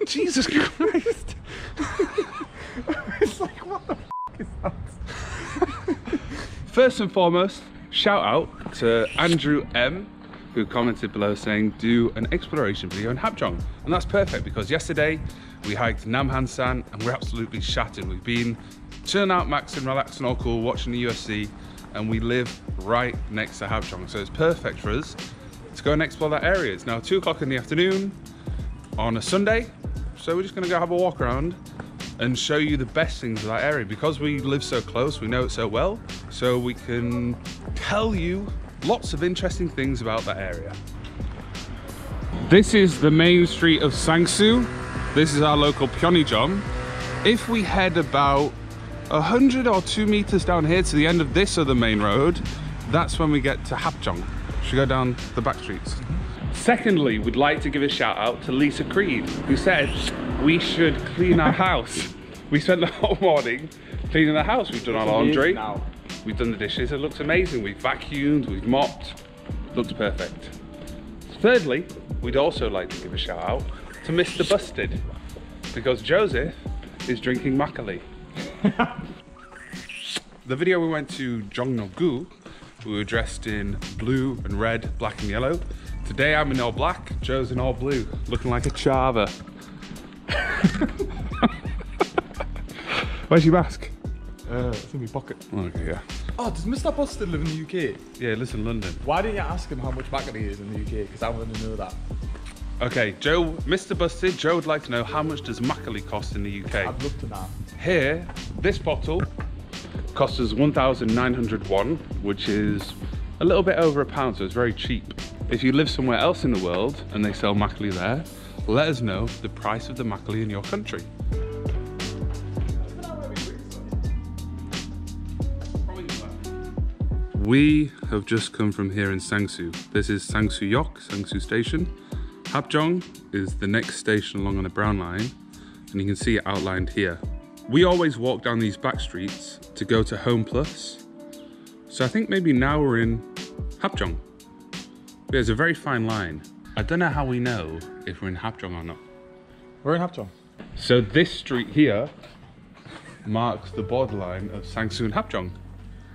Jesus Christ! It's like, what the f is that? First and foremost, shout out to Andrew M, who commented below saying do an exploration video in Hapjeong. And that's perfect because yesterday we hiked Namhansan and we're absolutely shattered. We've been chilling out, maxing, relaxing, all cool, watching the UFC, and we live right next to Hapjeong. So it's perfect for us to go and explore that area. It's now 2 o'clock in the afternoon on a Sunday. So we're just gonna go have a walk around and show you the best things of that area. Because we live so close, we know it so well, so we can tell you lots of interesting things about that area. This is the main street of Sangsu. This is our local Pyeongjeom. If we head about 100 or 2 meters down here to the end of this other main road, that's when we get to Hapjeong. Should we go down the back streets? Secondly, we'd like to give a shout out to Lisa Creed, who said we should clean our house. We spent the whole morning cleaning the house. We've done our laundry, we've done the dishes. It looks amazing. We've vacuumed, we've mopped. Looks perfect. Thirdly, we'd also like to give a shout out to Mr. Busted, because Joseph is drinking Makkali. The video we went to Jongno-gu, we were dressed in blue and red, black and yellow. Today I'm in all black, Joe's in all blue, looking like a chava. Where's your mask? It's in my pocket. Okay, yeah. Oh, does Mr. Busted live in the UK? Yeah, he lives in London. Why didn't you ask him how much Makkali is in the UK? Because I want to know that. Okay, Joe, Mr. Busted, Joe would like to know how much does Makkali cost in the UK? I'd love to know. Here, this bottle costs us 1,900 won, which is a little bit over £1, so it's very cheap. If you live somewhere else in the world and they sell Makkali there, let us know the price of the Makkali in your country. We have just come from here in Sangsu. This is Sangsu-yok, Sangsu Station. Hapjeong is the next station along on the brown line, and you can see it outlined here. We always walk down these back streets to go to Home Plus. So I think maybe now we're in Hapjeong. There's a very fine line. I don't know how we know if we're in Hapjeong or not. We're in Hapjeong. So this street here marks the borderline of Sangsu and Hapjeong.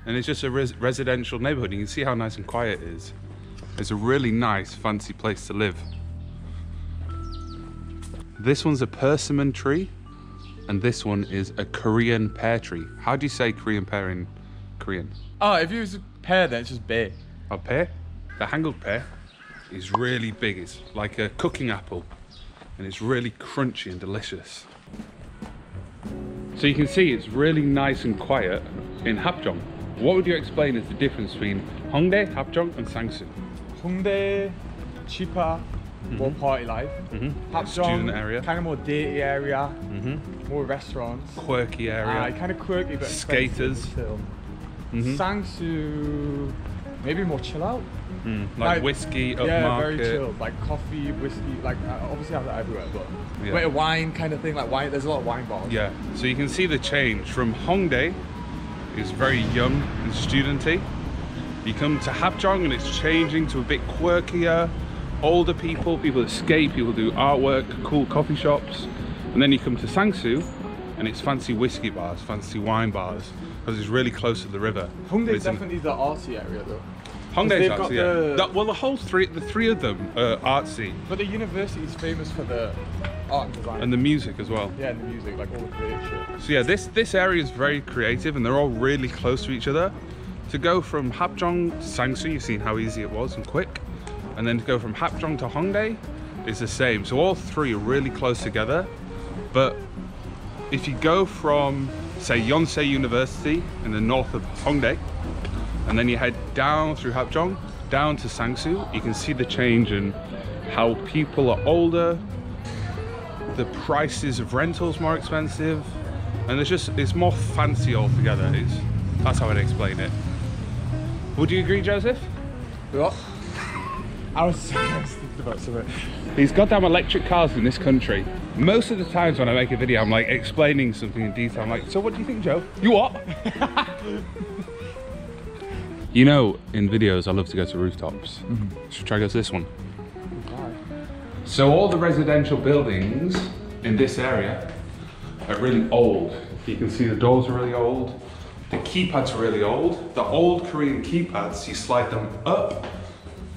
And it's just a residential neighborhood. You can see how nice and quiet it is. It's a really nice, fancy place to live. This one's a persimmon tree, and this one is a Korean pear tree. How do you say Korean pear in Korean? Oh, if you use a pear, then it's just pear. A pear? The Hangul pear is really big. It's like a cooking apple, and it's really crunchy and delicious. So you can see it's really nice and quiet in Hapjeong. What would you explain is the difference between Hongdae, Hapjeong and Sangsu? Hongdae, cheaper, more party life. Hapjeong, student area. kind of more datey area, more restaurants. Quirky area. Kind of quirky, but skaters. Still. Sangsu, maybe more chill out. Like whiskey, upmarket. Yeah, very chill. Like coffee, whiskey, like obviously have that everywhere, but bit of wine kind of thing. Like wine, there's a lot of wine bars. Yeah, so you can see the change from Hongdae. It's very young and studenty. You come to Hapjeong and it's changing to a bit quirkier, older people that skate, people do artwork, cool coffee shops. And then you come to Sangsu and it's fancy whiskey bars, fancy wine bars, because it's really close to the river. Hongdae's definitely the artsy area though. Hongdae's artsy, yeah. Well, the three of them are artsy. But the university is famous for the art and design. And the music as well. Yeah, and the music, like all the creative shit. So yeah, this area is very creative and they're all really close to each other. To go from Hapjeong to Sangsu, you've seen how easy it was and quick. And then to go from Hapjeong to Hongdae is the same. So all three are really close together. But if you go from, say, Yonsei University in the north of Hongdae, and then you head down through Hapjeong, down to Sangsu, you can see the change in how people are older, the prices of rentals more expensive, and it's more fancy altogether. That's how I'd explain it. Would you agree, Joseph? What? I was thinking about something. These goddamn electric cars in this country, most of the times when I make a video, I'm like explaining something in detail. I'm like, so what do you think, Joe? You what? You know, in videos, I love to go to rooftops. Should we try to go to this one? So all the residential buildings in this area are really old. You can see the doors are really old. The keypads are really old. The old Korean keypads, you slide them up,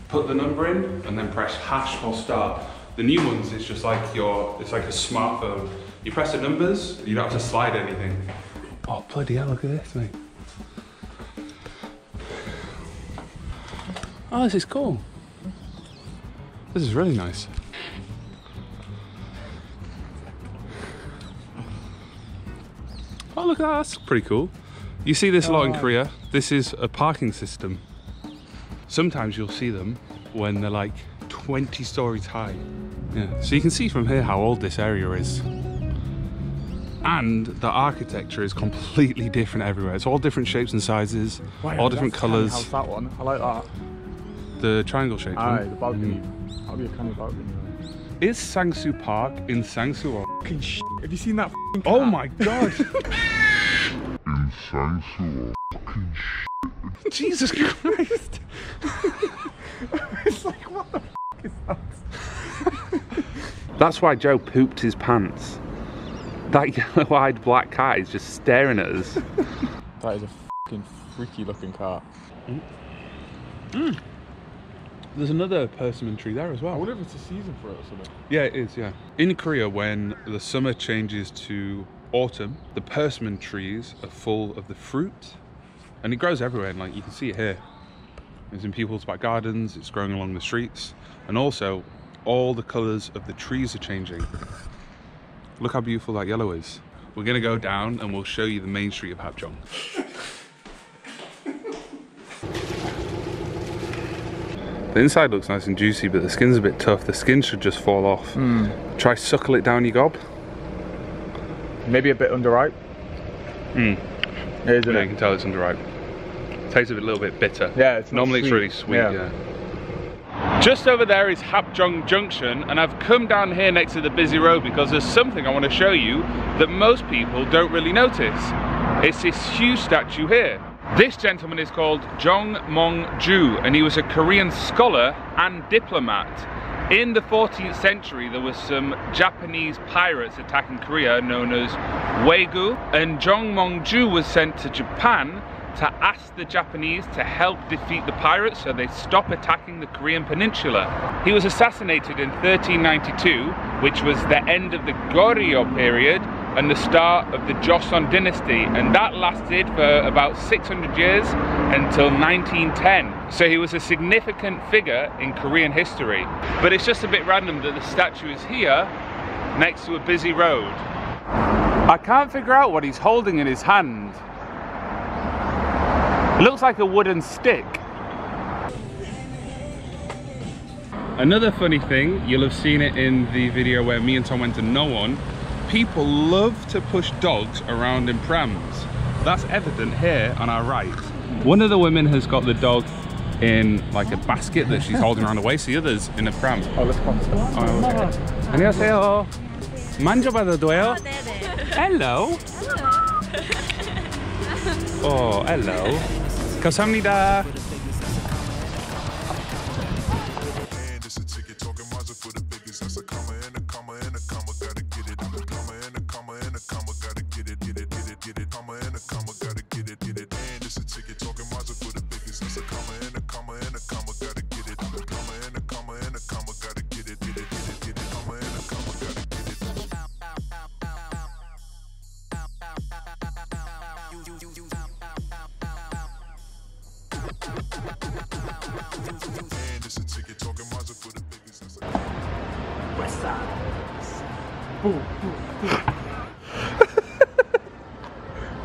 put the number in, and then press hash or start. The new ones, it's just like it's like a smartphone. You press the numbers, you don't have to slide anything. Oh, bloody hell, look at this, mate. Oh, this is cool. This is really nice. Oh, look at that, that's pretty cool. You see this a lot in Korea. This is a parking system. Sometimes you'll see them when they're like 20 stories high. Yeah, so you can see from here how old this area is. And the architecture is completely different everywhere. It's all different shapes and sizes, all different colours. How's that one? I like that. The triangle shaped one? Aye, the balcony. That'll be a kind of balcony. Is Sangsu Park in Sangsu or? Fucking shit. Have you seen that fucking cat? Oh my god! In Sangsu or fucking shit. Jesus Christ! It's like, what the fuck is that? That's why Joe pooped his pants. That yellow-eyed black cat is just staring at us. That is a fucking freaky looking car. There's another persimmon tree there as well. I wonder if it's a season for it or something. Yeah, it is, yeah. In Korea, when the summer changes to autumn, the persimmon trees are full of the fruit. And it grows everywhere, and like you can see it here. It's in people's back gardens, it's growing along the streets. And also, all the colours of the trees are changing. Look how beautiful that yellow is. We're gonna go down and we'll show you the main street of Hapjeong. The inside looks nice and juicy, but the skin's a bit tough. The skin should just fall off. Try suckle it down your gob. Maybe a bit underripe. It is, yeah, you can tell it's underripe. Tastes a little bit bitter. Yeah, it's normally sweet. It's really sweet. Yeah. Just over there is Hapjeong Junction, and I've come down here next to the busy road because there's something I want to show you that most people don't really notice. It's this huge statue here. This gentleman is called Jong Mong-ju, and he was a Korean scholar and diplomat. In the 14th century, there was some Japanese pirates attacking Korea known as Wegu, and Jong Mong-ju was sent to Japan to ask the Japanese to help defeat the pirates so they stop attacking the Korean peninsula. He was assassinated in 1392, which was the end of the Goryeo period and the start of the Joseon dynasty, and that lasted for about 600 years until 1910. So he was a significant figure in Korean history. But it's just a bit random that the statue is here next to a busy road. I can't figure out what he's holding in his hand. It looks like a wooden stick. Another funny thing, you'll have seen it in the video where me and Tom went to Nowon. People love to push dogs around in prams. That's evident here on our right. One of the women has got the dog in like a basket that she's holding around the waist, the other's in a pram. Oh, let's come. Oh, okay. 안녕하세요. 만져봐도 돼요? Hello. Oh, hello. 감사합니다.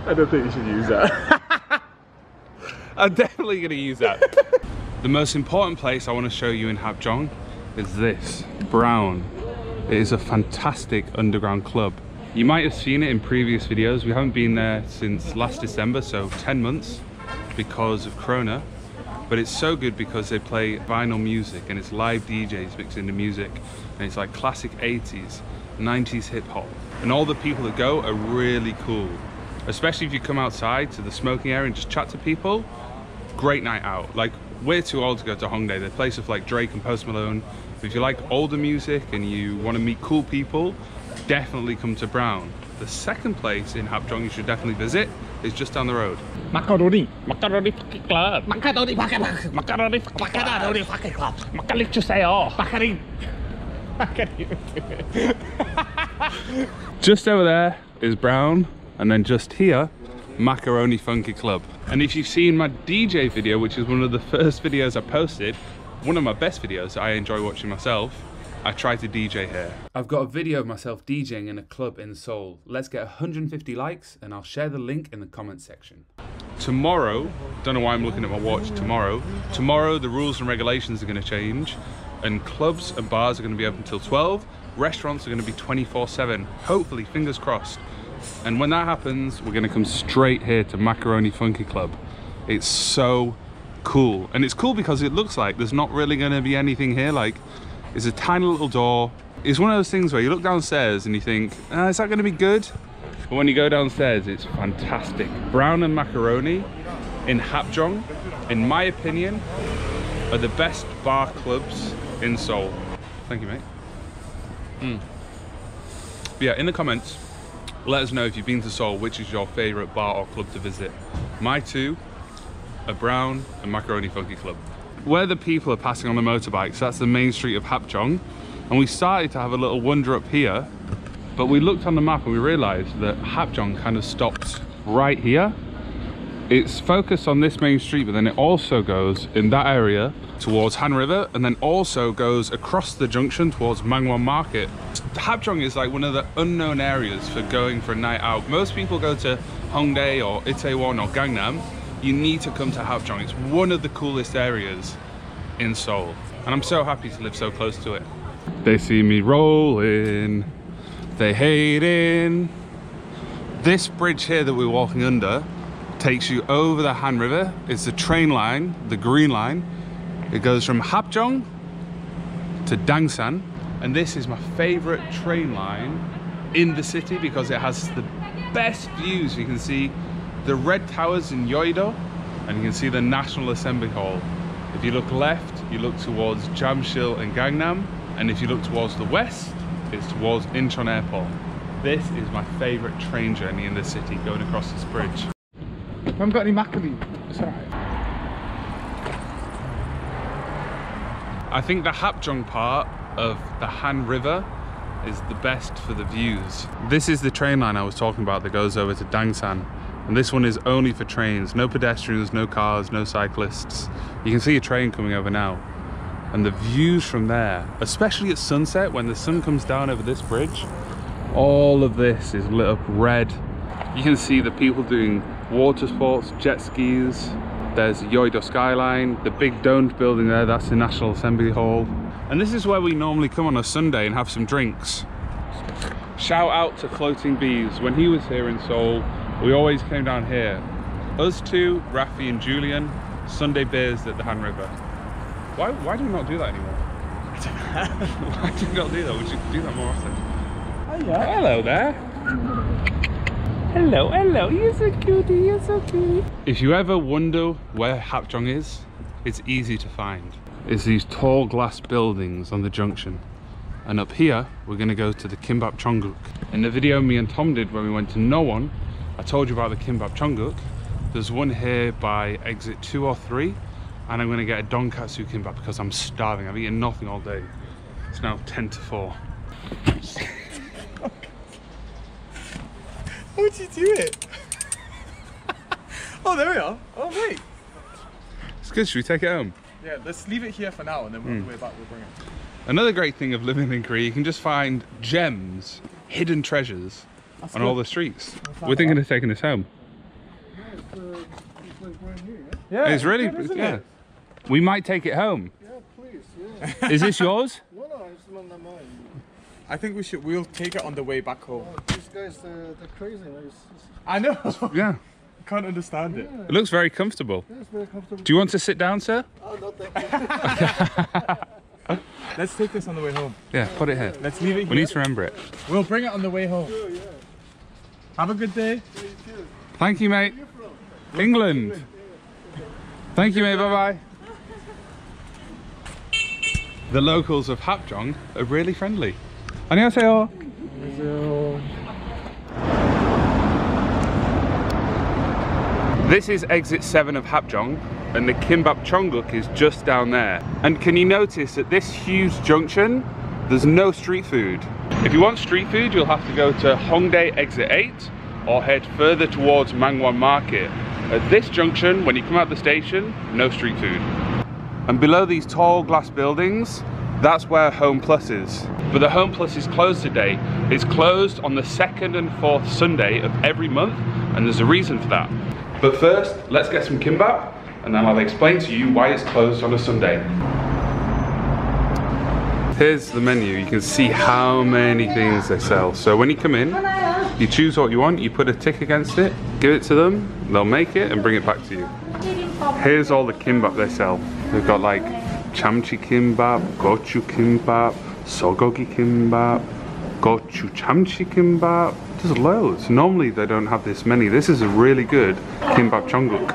I don't think you should use that. I'm definitely going to use that. The most important place I want to show you in Hapjeong is this, Brown. It is a fantastic underground club. You might have seen it in previous videos. We haven't been there since last December, so 10 months because of Corona. But it's so good because they play vinyl music and it's live DJs mixing the music. And it's like classic 80s, 90s hip hop. And all the people that go are really cool. Especially if you come outside to the smoking area and just chat to people. Great night out. Like, we're too old to go to Hongdae. They play stuff like Drake and Post Malone If you like older music and you want to meet cool people, definitely come to Brown. The second place in Hapjeong you should definitely visit is just down the road. Makkali fucking club. Makkali fucking club. Makkali to say oh. Makkali. Just over there is Brown, and then just here, Macaroni Funky Club. And if you've seen my DJ video, which is one of the first videos I posted, one of my best videos I enjoy watching myself, I try to DJ here. I've got a video of myself DJing in a club in Seoul. Let's get 150 likes and I'll share the link in the comment section. Tomorrow, don't know why I'm looking at my watch, tomorrow the rules and regulations are going to change, and clubs and bars are going to be open until 12, restaurants are going to be 24/7, hopefully, fingers crossed. And when that happens, we're going to come straight here to Macaroni Funky Club. It's so cool, and it's cool because it looks like there's not really going to be anything here. Like, it's a tiny little door. It's one of those things where you look downstairs and you think, is that going to be good? But when you go downstairs, it's fantastic. Brown and Macaroni in Hapjeong, in my opinion, are the best bar clubs in Seoul. Thank you, mate. But yeah, in the comments, let us know if you've been to Seoul, which is your favorite bar or club to visit. My two are Brown and Macaroni Funky Club. Where the people are passing on the motorbikes, that's the main street of Hapjeong, and we started to have a little wander up here, but we looked on the map and we realized that Hapjeong kind of stops right here. It's focused on this main street, but then it also goes in that area towards Han River, and then also goes across the junction towards Mangwon Market. Hapjeong is like one of the unknown areas for going for a night out. Most people go to Hongdae or Itaewon or Gangnam. You need to come to Hapjeong. It's one of the coolest areas in Seoul, and I'm so happy to live so close to it. They see me rolling, they hating. This bridge here that we're walking under takes you over the Han River. It's the train line, the green line. It goes from Hapjeong to Dangsan, and this is my favorite train line in the city because it has the best views. You can see the red towers in Yeouido, and you can see the National Assembly Hall. If you look left, you look towards Jamsil and Gangnam, and if you look towards the west, it's towards Incheon Airport. This is my favorite train journey in the city, going across this bridge. I haven't got any Makkali. It's alright. I think the Hapjeong part of the Han River is the best for the views. This is the train line I was talking about that goes over to Dangsan. And this one is only for trains, no pedestrians, no cars, no cyclists. You can see a train coming over now. And the views from there, especially at sunset when the sun comes down over this bridge, all of this is lit up red. You can see the people doing water sports, jet skis. There's Yeouido skyline, the big domed building there, that's the National Assembly Hall. And this is where we normally come on a Sunday and have some drinks. Shout out to Floating Bees. When he was here in Seoul, we always came down here. Us two, Rafi and Julian, Sunday beers at the Han River. Why do we not do that anymore? Why do we not do that? We should do that more often. Hiya. Hello there. Hello, hello. You're so cutie, you're so cute. If you ever wonder where Hapjeong is, it's easy to find. It's these tall glass buildings on the junction. And up here, we're gonna go to the Kimbap Cheongguk. In the video me and Tom did when we went to Nowon, I told you about the Kimbap Cheongguk. There's one here by exit 2 or 3, and I'm gonna get a Donkatsu Kimbap because I'm starving. I've eaten nothing all day. It's now 10 to 4. How would you do it? Oh, there we are. Oh, wait. It's good, should we take it home? Yeah, let's leave it here for now, and then on the way back we'll bring it. Another great thing of living in Korea, you can just find gems, hidden treasures on all the streets. We're thinking of taking this home. Yeah, It's really, good, yeah. it? We might take it home. Yeah, please, yeah. Is this yours? No, it's not mine. I think we'll take it on the way back home. Oh, these guys, they're crazy. I know. Yeah. Can't understand it. It looks very comfortable. Yeah, it's very comfortable. Do you want to sit down, sir? Oh, no, thank you. Let's take this on the way home. Yeah, put it here. Let's leave it here. We need to remember it. We'll bring it on the way home. Sure, yeah. Have a good day. Yeah, you too. Thank you, mate. Where are you from? England. Thank you, mate. Bye-bye. The locals of Hapjeong are really friendly. 안녕하세요. This is exit 7 of Hapjeong, and the kimbap Cheongguk is just down there. And can you notice at this huge junction, there's no street food. If you want street food, you'll have to go to Hongdae exit 8 or head further towards Mangwon Market. At this junction, when you come out the station, no street food. And below these tall glass buildings, that's where Home Plus is. But the Home Plus is closed today. It's closed on the 2nd and 4th Sunday of every month, and there's a reason for that. But first, let's get some kimbap, and then I'll explain to you why it's closed on a Sunday. Here's the menu. You can see how many things they sell. So when you come in, you choose what you want, you put a tick against it, give it to them, they'll make it and bring it back to you. Here's all the kimbap they sell. They've got like chamchi kimbap, gochu kimbap, sogogi kimbap, gochu chamchi kimbap. There's loads. Normally they don't have this many. This is a really good kimbap Cheongguk.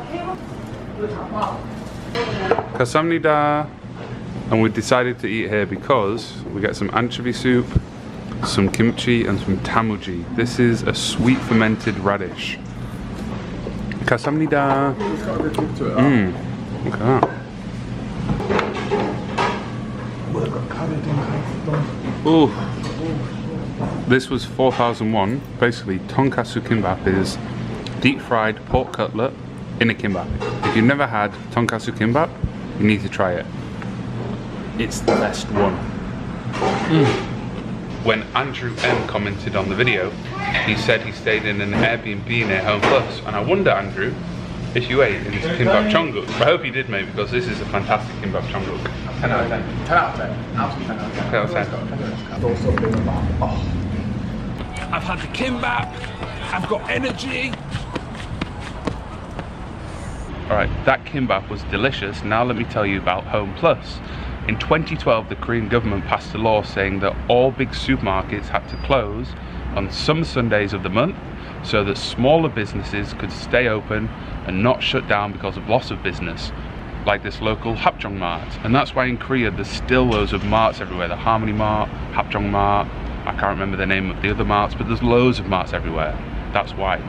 Kasamnida. And we decided to eat here because we get some anchovy soup, some kimchi and some tamuji. This is a sweet fermented radish. Kasamnida. It's got a good kick to it. Look at that. Ooh. This was 4,001. Basically, tonkatsu kimbap is deep fried pork cutlet in a kimbap. If you've never had tonkatsu kimbap, you need to try it. It's the best one. When Andrew M commented on the video, he said he stayed in an Airbnb near Home Plus, and I wonder, Andrew, if you ate in this kimbap Cheongguk. I hope you did, mate, because this is a fantastic kimbap Cheongguk. 10 out of 10. 10 out of 10. Absolutely 10 out of 10. 10 out of 10. I've had the kimbap. I've got energy. Alright, that kimbap was delicious. Now let me tell you about Home Plus. In 2012, the Korean government passed a law saying that all big supermarkets had to close on some Sundays of the month so that smaller businesses could stay open and not shut down because of loss of business, like this local Hapjeong Mart. And that's why in Korea there's still loads of marts everywhere. The Harmony Mart, Hapjeong Mart, I can't remember the name of the other marts, but there's loads of marts everywhere. That's why.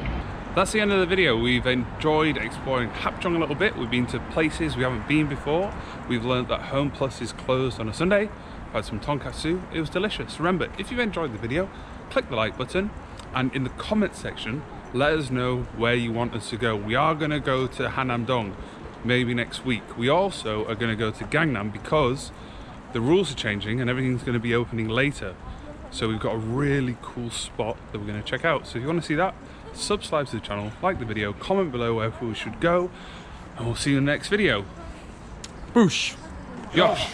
That's the end of the video. We've enjoyed exploring Hapjeong a little bit. We've been to places we haven't been before. We've learned that Home Plus is closed on a Sunday. I've had some tonkatsu. It was delicious. Remember, if you enjoyed the video, click the like button, and in the comment section, let us know where you want us to go. We are going to go to Hanam-dong maybe next week. We also are going to go to Gangnam because the rules are changing and everything's going to be opening later. So we've got a really cool spot that we're going to check out. So if you want to see that, subscribe to the channel, like the video, comment below where we should go, and we'll see you in the next video. Boosh! Yosh!